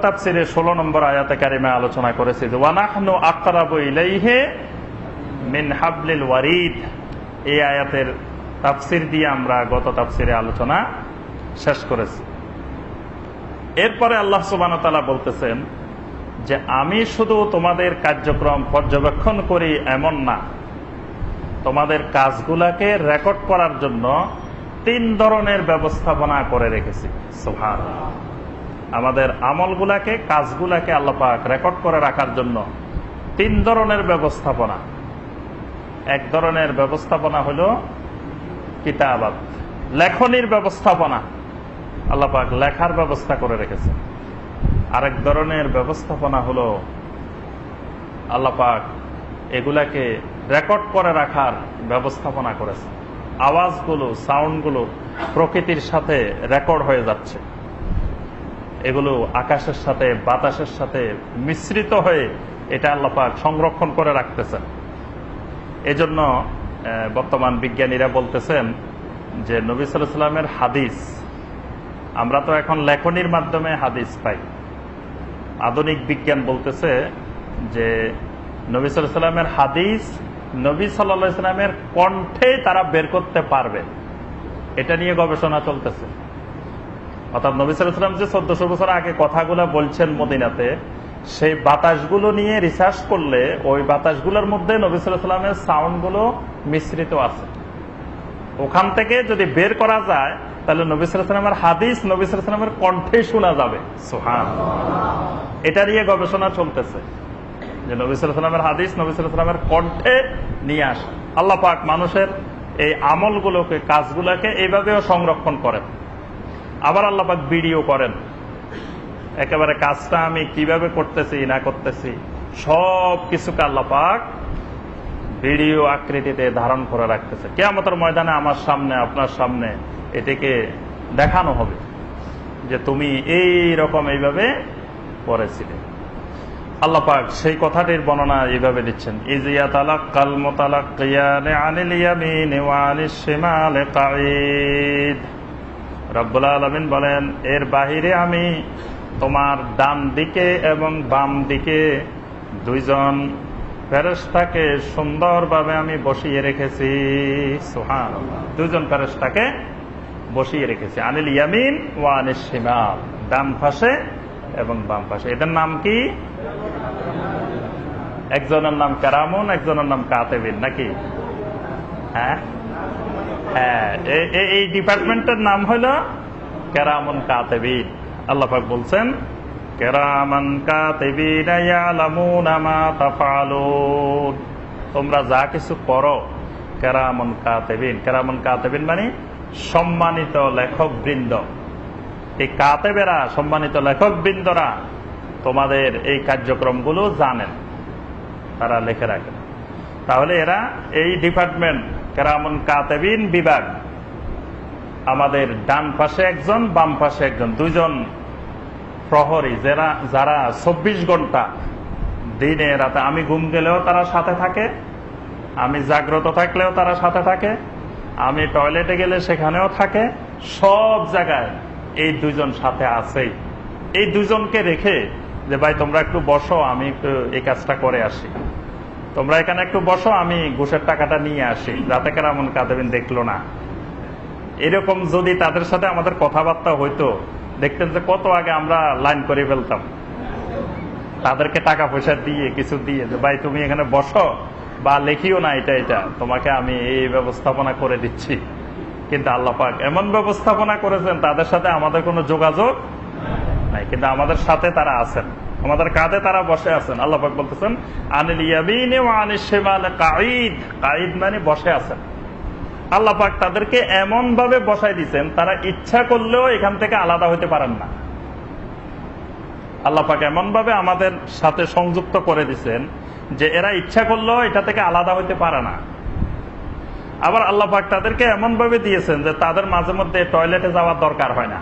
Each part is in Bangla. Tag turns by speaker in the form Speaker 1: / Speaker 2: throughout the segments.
Speaker 1: তাফসিরে 16 নম্বর আয়াতে কারিমা আলোচনা করেছি যে ওয়ানাহনু আকরাবু ইলাইহি মিন হাবলিল ওয়ারিদ। এই আয়াতের তাফসির দিয়ে আমরা গত তাফসিরে আলোচনা শেষ করেছি। এরপরে আল্লাহ সুবহানাহু ওয়া তাআলা বলতেছেন যে আমি শুধু তোমাদের কার্যক্রম পর্যবেক্ষণ করি এমন না, তোমাদের কাজগুলাকে রেকর্ড করার জন্য 3 ধরনের ব্যবস্থাপনা করে রেখেছি। সুবহানাল্লাহ। আমাদের আমলগুলাকে, কাজগুলাকে আল্লাহ পাক রেকর্ড করে রাখার জন্য 3 ধরনের ব্যবস্থাপনা। এক ধরনের ব্যবস্থাপনা হলো কিতাবাত, লেখনির ব্যবস্থাপনা, আল্লাহ পাক লেখার ব্যবস্থা করে রেখেছে। আরেক ধরনের ব্যবস্থাপনা হলো আল্লাহ পাক এগুলাকে রেকর্ড করে রাখার ব্যবস্থাপনা করেছে। আওয়াজগুলো, সাউন্ডগুলো প্রকৃতির সাথে রেকর্ড হয়ে যাচ্ছে, এগুলো আকাশের সাথে বাতাসের সাথে মিশ্রিত হয়ে এটা আল্লাহ পাক সংরক্ষণ করে রাখতেছেন। এজন্য বর্তমান বিজ্ঞানীরা বলতেছেন যে নবী সাল্লাল্লাহু আলাইহি ওয়াসাল্লামের হাদিস, আমরা তো এখন লেখনির মাধ্যমে হাদিস পাই। আধুনিক বিজ্ঞান বলতেছে যে নবী সাল্লাল্লাহু আলাইহি ওয়াসাল্লামের হাদিস নবী সাল্লাল্লাহু আলাইহি ওয়াসাল্লামের কণ্ঠে তারা বের করতে পারবে, এটা নিয়ে গবেষণা চলতেছে। অর্থাৎ নবী সাল্লাল্লাহু আলাইহি ওয়াসাল্লাম যে 1400 বছর আগে কথাগুলো বলছেন মদিনাতে, সেই বাতাসগুলো নিয়ে রিসার্চ করলে ওই বাতাসগুলোর মধ্যে নবী সাল্লাল্লাহু আলাইহি ওয়াসাল্লামের সাউন্ডগুলো মিশ্রিত আছে। ওখান থেকে যদি বের করা যায় তাহলে নবী সাল্লাল্লাহু আলাইহি ওয়াসাল্লামের হাদিস নবী সাল্লাল্লাহু আলাইহি ওয়াসাল্লামের কণ্ঠে শোনা যাবে। সুবহানাল্লাহ। এটা নিয়ে গবেষণা চলতেছে যে নবী সাল্লাল্লাহু আলাইহি ওয়াসাল্লামের হাদিস নবী সাল্লাল্লাহু আলাইহি ওয়াসাল্লামের কণ্ঠে নিয়ে আসে। আল্লাহ পাক মানুষের এই আমলগুলোকে, কাজগুলোকে এইভাবেও সংরক্ষণ করেন। আবার আল্লাহ পাক ভিডিও করেন, একেবারে কাজটা আমি কিভাবে করতেছি না করতেছি সব কিছুকে আল্লাহ পাক ভিডিও আকৃতিতে ধারণ করে রাখতেছে। কিয়ামতের ময়দানে আমার সামনে, আপনার সামনে এটাকে দেখানো হবে যে তুমি এই রকম এইভাবে করেছিলে। আল্লাহ পাক সেই কথাটির বর্ণনা এইভাবে দিচ্ছেন, ইযিয়া তালাক্কাল মুতালাক্কিয়ানি আনিল ইয়ামিনি ওয়া আনিশ শিমালি কাঈদ। রব্বুল আলামিন বলেন, এর বাহিরে আমি তোমার ডান দিকে এবং বাম দিকে 2 জন ফেরেশতাকে সুন্দরভাবে আমি বসিয়ে রেখেছি। সুবহানাল্লাহ। 2 জন ফেরেশতাকে বসিয়ে রেখেছি, আনিল ইয়ামিন ওয়া আনিশ শিমাল, ডান পাশে এবং বাম পাশে। এদের নাম কি? একজনের নাম কেরামুন, একজনের নাম কাতিবিন, নাকি? হ্যাঁ, এই ডিপার্টমেন্টের নাম হলো কেরামুন কাতিবিন। আল্লাহ পাক বলছেন, কেরামান কাতিবিন ইয়ালামুনা মা তাফআলুন, তোমরা যা কিছু করো কেরামুন কাতিবিন। কেরামুন কাতিবিন মানে সম্মানিত লেখক বৃন্দ। এই কাতেবেরা, সম্মানিত লেখক বৃন্দরা তোমাদের এই কার্যক্রমগুলো জানেন, তারা লিখে রাখেন। তাহলে এরা এই ডিপার্টমেন্ট কেরামুন কাতিবিন বিভাগ, আমাদের ডান পাশে একজন, বাম পাশে একজন, 2 জন প্রহরী, যারা 24 ঘন্টা দিনে রাতে, আমি ঘুম গেলেও তারা সাথে থাকে, আমি জাগ্রত থাকলেও তারা সাথে থাকে, আমি টয়লেটে গেলে সেখানেও থাকে, সব জায়গায় এই 2 জন সাথে আছেই। এই 2 জনকে রেখে যে ভাই তোমরা একটু বসো, আমি একটু এই কাজটা করে আসি, তোমরা এখানে একটু বসো, আমি ঘুষের টাকাটা নিয়ে আসি, যাতে কেরামুন কাতিবিন দেখলো না। এরকম যদি তাদের সাথে আমাদের কথাবার্তা হইতো, দেখতেন যে কত আগে আমরা লাইন করে ফেলতাম, তাদেরকে টাকা পয়সা দিয়ে, কিছু দিয়ে, যে ভাই তুমি এখানে বসো বা লেখিও না, এটা তোমাকে আমি এই ব্যবস্থাপনা করে দিচ্ছি। কিন্তু আল্লাহ পাক এমন ব্যবস্থাপনা করেছেন তাদের সাথে আমাদের কোনো যোগাযোগ নাই, কিন্তু আমাদের সাথে তারা আছেন, আমাদের কাঁধে তারা বসে আছেন। আল্লাহ পাক বলতেছেন, আনিল ইয়ামিনি ওয়া আনিশ শিমালি কাঈদ। কাঈদ মানে বসে আছেন। আল্লাহ পাক তাদেরকে এমন ভাবে বসাই দিচ্ছেন, তারা ইচ্ছা করলেও এখান থেকে আলাদা হইতে পারেন না। আল্লাহ পাক এমন ভাবে আমাদের সাথে সংযুক্ত করে দিচ্ছেন যে এরা ইচ্ছা করলেও এটা থেকে আলাদা হইতে পারে না। আবার আল্লাহ পাক তাদেরকে এমন ভাবে দিয়েছেন যে তাদের মাঝে মধ্যে টয়লেটে যাওয়ার দরকার হয় না।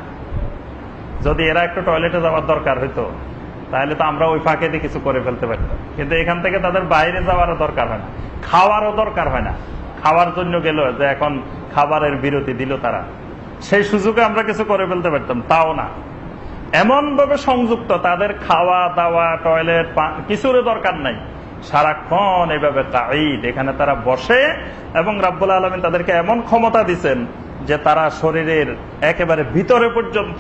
Speaker 1: যদি এরা একটু টয়লেটে যাওয়ার দরকার হইতো তাহলে তো আমরা ওই ফাঁকে দিয়ে কিছু করে ফেলতে পারতাম, কিন্তু এখান থেকে তাদের বাইরে যাওয়ারও দরকার হয় না, খাওয়ারও দরকার হয় না। খাওয়ার জন্য গেল, যে এখন খাবারের বিরতি দিল তারা, সেই সুযোগে আমরা কিছু করে ফেলতে পারতাম, তাও না। এমন ভাবে সংযুক্ত, তাদের খাওয়া দাওয়া টয়লেট কিছুর দরকার নাই, সারাক্ষণ এইভাবে কাঈদ, এখানে তারা বসে। এবং রাব্বুল আলামিন তাদেরকে এমন ক্ষমতা দিচ্ছেন যে তারা শরীরের একেবারে ভিতরে পর্যন্ত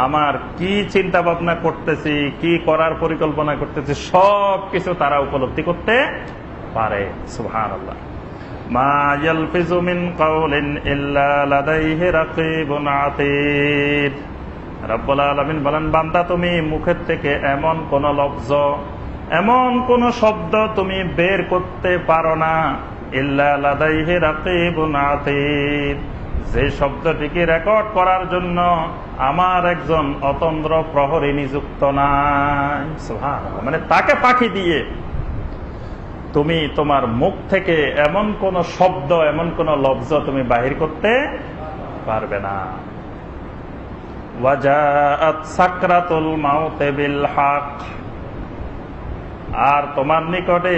Speaker 1: আমার কি চিন্তা ভাবনা করতেছি, কি করার পরিকল্পনা করতেছি, সব কিছু তারা উপলব্ধি করতে পারে। সুবহানাল্লাহ। মা ইয়ালফিজু মিন কাওলিন ইল্লা লাদাইহি রাকীবুন আতীদ। রাব্বুল আলামিন বলেন, বান্দা তুমি মুখের থেকে এমন কোন লফজ, এমন কোন শব্দ তুমি বের করতে পারো না, ইল্লা লাদাইহি রাকীবুন আতীদ, যে শব্দটিকে রেকর্ড করার জন্য আমার একজন অতন্দ্র প্রহরী নিযুক্ত নাই। সুবহানাল্লাহ। মানে তাকে ফাঁকি দিয়ে তুমি তোমার মুখ থেকে এমন কোন শব্দ, এমন কোন লফজ তুমি বাহির করতে পারবে না। ওয়াজাআত সাকরাতুল মাউত বিল হক, আর তোমার নিকটে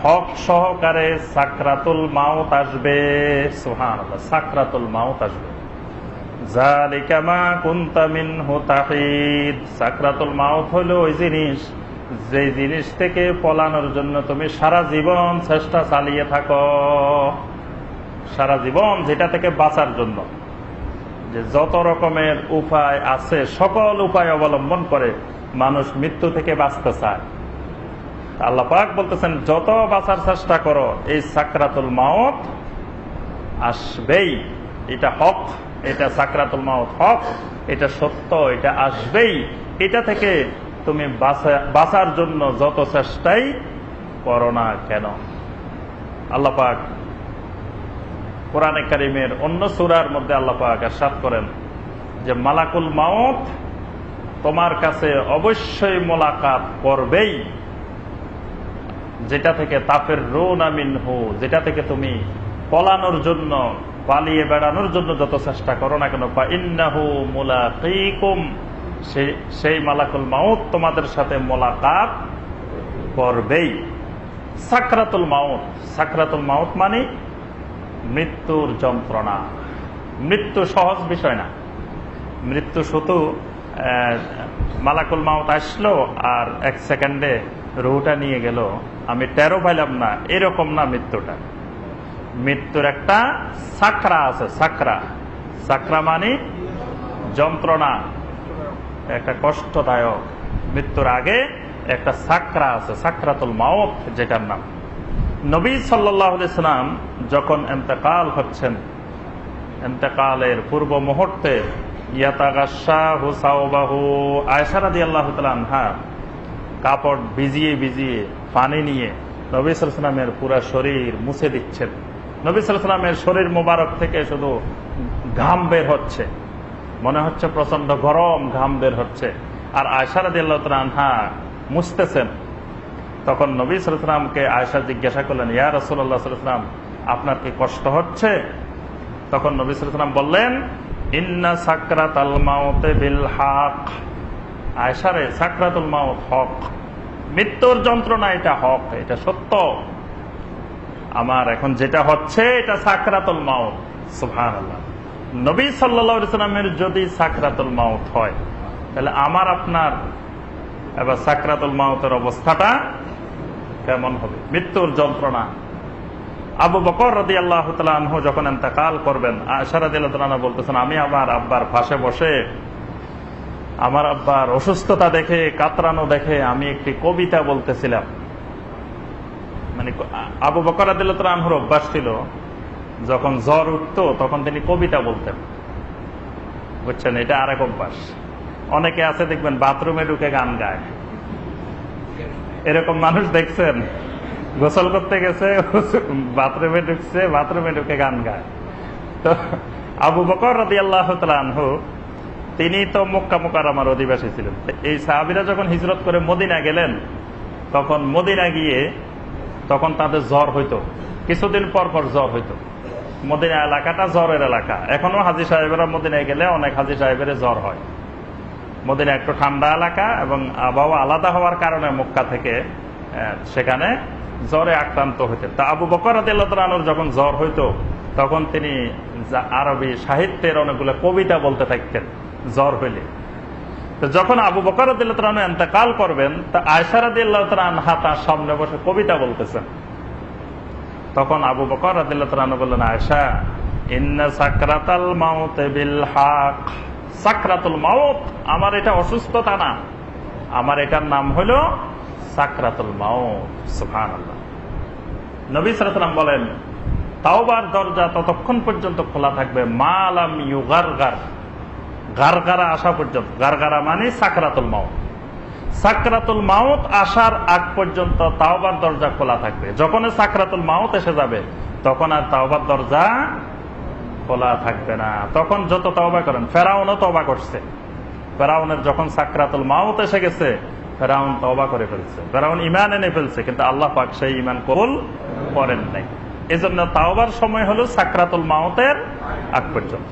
Speaker 1: হক সহকারে সাকরাতুল মাউত আসবে। সুবহানাল্লাহ। সাকরাতুল মাউত আসবে। যালিকা মা কুনতা মিনহু তাহিদ। সাকরাতুল মাউত হলো ওই জিনিস, যে জিনিস থেকে পলানোর জন্য তুমি সারা জীবন চেষ্টা চালিয়ে থাকো, সারা জীবন যেটা থেকে বাঁচার জন্য, যে যত রকমের উপায় আছে সকল উপায় অবলম্বন করে মানুষ মৃত্যু থেকে বাঁচতে চায়। আল্লাহ পাক বলতেছেন, যত বাঁচার চেষ্টা করো এই সাকরাতুল মাউত আসবেই। এটা হক, এটা সাকরাতুল মাউত হক, এটা সত্য, এটা আসবেই। এটা থেকে তুমি বাঁচার জন্য যত চেষ্টাই করো না কেন। আল্লাহ পাক কোরআনে কারীমের অন্য সূরার মধ্যে আল্লাহ পাক ইরশাদ করেন যে মালাকুল মাউত তোমার কাছে অবশ্যই মোলাকাত করবেই, যেটা থেকে তাফিরুনা মিনহু, যেটা থেকে তুমি পলানোর জন্য, পালিয়ে বেড়ানোর জন্য যত চেষ্টা করো না কেন, ফা ইন্নাহু মুলাকীকুম, সেই মালাকুল মাউত তোমাদের সাথে মোলাকাত করবেই। সাকরাতুল মাউত, সাকরাতুল মাউত মানে মৃত্যুর যন্ত্রণা। মৃত্যু সহজ বিষয় না। মৃত্যু শুধু মালাকুল মাউত আসলো আর এক সেকেন্ডে রুহটা নিয়ে গেল, আমি টেরও পাইলাম না, এরকম না মৃত্যুটা। মৃত্যুর একটা সাকরা আছে। সাকরা, সাকরা মানে যন্ত্রণা, একটা কষ্টদায়ক। মৃত্যুর আগে একটা সাকরা আছে, সাকরাতুল মাউত যেটার নাম। নবী সাল্লাল্লাহু আলাইহি সাল্লাম যখন ইন্তেকাল হচ্ছেন, ইন্তেকালের পূর্ব মুহূর্তে ইয়াতাগাশশাহু সাওবাহু, আয়েশা রাদিয়াল্লাহু তাআলা আনহা কাপড় ভিজিয়ে ভিজিয়ে পানি নিয়ে নবী সাল্লাল্লাহু আলাইহি সাল্লামের পুরা শরীর মুছে দিচ্ছেন। নবী সাল্লাল্লাহু আলাইহি সাল্লামের শরীর মোবারক থেকে শুধু ঘাম বের হচ্ছে, মনে হচ্ছে প্রচন্ড গরম ঘাম বের হচ্ছে। আর আয়েশা রাদিয়াল্লাহু তাআলা আনহা মুছতেছেন। তখন নবী সাল্লাল্লাহু আলাইহি সাল্লামকে আয়েশা জিজ্ঞাসা করলেন, ইয়া রাসূলুল্লাহ সাল্লাল্লাহু আলাইহি সাল্লাম, আপনার কি কষ্ট হচ্ছে? তখন নবী সাল্লাল্লাহু আলাইহি সাল্লাম বললেন, ইন্না সাকরাতাল মাউত বিল হক। আয়েশা রে, সাকরাতুল মাউত হক, মৃত্যুর যন্ত্রণা এটা হক, এটা সত্য। আমার এখন যেটা হচ্ছে এটা সাকরাতুল মাউত। সুবহানাল্লাহ। নবী সাল্লাল্লাহু আলাইহি সাল্লামের যদি সাকরাতুল মাউত হয়, তাহলে আমার আপনার এবার সাকরাতুল মাউতের অবস্থাটা কেমন হবে? মৃত্যুর যন্ত্রণা। আবু বকর রাদিয়াল্লাহু তাআলা আনহু যখন ইন্তেকাল করবেন, আয়েশা রাদিয়াল্লাহু তাআলা বলতেছেন, আমি আমার আব্বার পাশে বসে আমার আব্বার অসুস্থতা দেখে, কাতরানো দেখে আমি একটি কবিতা বলতেছিলাম। মানে আবু বকর রাদিয়াল্লাহু তাআলা আনহুর অভ্যাস ছিল, যখন জ্বর উঠতো তখন তিনি কবিতা বলতেন। বুঝছেন, এটা আরেক অভ্যাস। অনেকে আছে দেখবেন বাথরুমে ঢুকে গান গায়, এরকম মানুষ দেখছেন? গোসল করতে গেছে, বাথরুমে ঢুকছে, বাথরুমে ঢুকে গান গায়। তো আবু বকর রাদিয়াল্লাহু তাআলা আনহু তিনি তো মক্কা মুকাররমার অধিবাসী ছিলেন। এই সাহাবীরা যখন হিজরত করে মদিনা গেলেন, তখন মদিনা গিয়ে তখন তাদের জ্বর হইতো, কিছুদিন পর পর জ্বর হইতো। মদিনা এলাকাটা জ্বরের এলাকা। এখনো হাজী সাহেবেরা মদিনায় গেলে অনেক হাজী সাহেবের জ্বর হয়। মদিনা একটু ঠান্ডা এলাকা এবং আবহাওয়া আলাদা হওয়ার কারণে মক্কা থেকে সেখানে জ্বরে আক্রান্ত হইতেন। তা আবু বকর রাদিয়াল্লাহু তাআলা আনহুর যখন জ্বর হইতো, তখন তিনি আরবি সাহিত্যের অনেকগুলো কবিতা বলতে থাকতেন জ্বর হইলে। তো যখন আবু বকর রাদিয়াল্লাহু তাআলা ইন্তেকাল করবেন, তা আয়েশা রাদিয়াল্লাহু তাআলা আনহা তার সামনে বসে কবিতা বলতেছেন। তখন আবু বকর রাদিয়াল্লাহু তাআলা বললেন, আয়েশা, ইন্না সাকরাতাল মাউত বিল হক। সাকরাতুল মাউত, আমার এটা অসুস্থতা না, আমার এটার নাম হলো সাকরাতুল মাউত। সুবহানাল্লাহ। নবী সাল্লাল্লাহু আলাইহি ওয়াসাল্লাম বলেন, তাওবার দরজা ততক্ষণ পর্যন্ত খোলা থাকবে মা লাম ইউগারগার, গারগারা আসা পর্যন্ত। গারগারা মানে সাকরাতুল মাউত। সাকরাতুল মাউত আসার আগ পর্যন্ত তাওবার দরজা খোলা থাকবে। যখন সাকরাতুল মাউত এসে যাবে, তখন আর তাওবার দরজা খোলা থাকবে না। তখন যত তওবা করেন, ফেরাউনও তওবা করছে। ফেরাউনের যখন সাকরাতুল মাউত এসে গেছে, ফেরাউন তওবা করে ফেলছে, ফেরাউন ঈমান এনে ফেলছে, কিন্তু আল্লাহ পাক সেই ঈমান কবুল করেন নাই। এজন্য তাওবার সময় হলো সাকরাতুল মাউতের আগ পর্যন্ত।